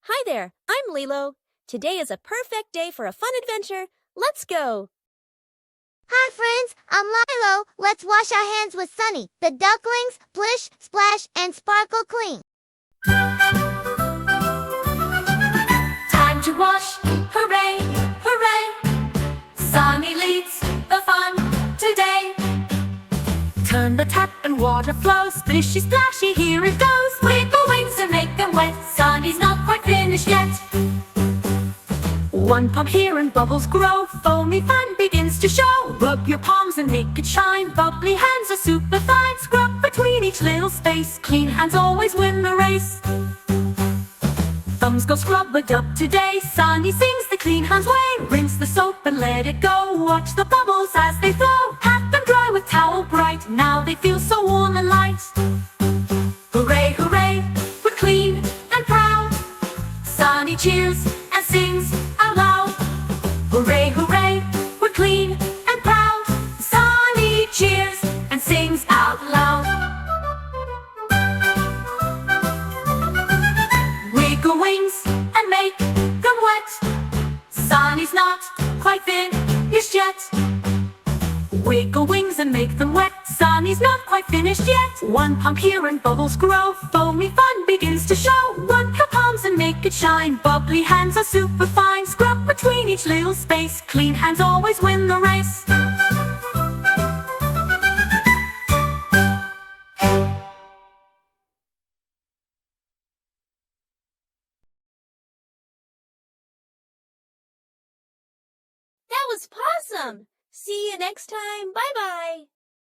Hi there, I'm Lelo. Today is a perfect day for a fun adventure. Let's go! Hi friends, I'm Lelo. Let's wash our hands with Sunny the Ducklings, plish, splash, and sparkle clean. Time to wash, hooray, hooray! Sunny leads the fun today. Turn the tap and water flows, splishy splashy, here it goes. Wiggle wings and make them wet, Sunny's not quite finished yet. One pump here and bubbles grow, foamy fun begins to show. Rub your palms and make it shine, bubbly hands are super fine. Scrub between each little space, clean hands always win the race. Thumbs go scrub-a-dub today, Sunny sings the clean hands way. Rinse the soap and let it go, watch the bubbles as they flow. Pat them dry with towel bright, now they feel so warm and light. Hooray, hooray, we're clean and proud. Sunny cheers and sings out loud. Hooray, hooray, we're clean and proud. Sunny cheers and sings out loud. Wiggle wings and make them wet, Sunny's not quite finished yet. Wiggle wings and make them wet, Sunny's not quite finished yet. One pump here and bubbles grow, foamy fun begins to show. Rub your palms and make it shine, bubbly hands are super fine. Scrub between each little space, clean hands always win the race. That was awesome! See you next time. Bye-bye!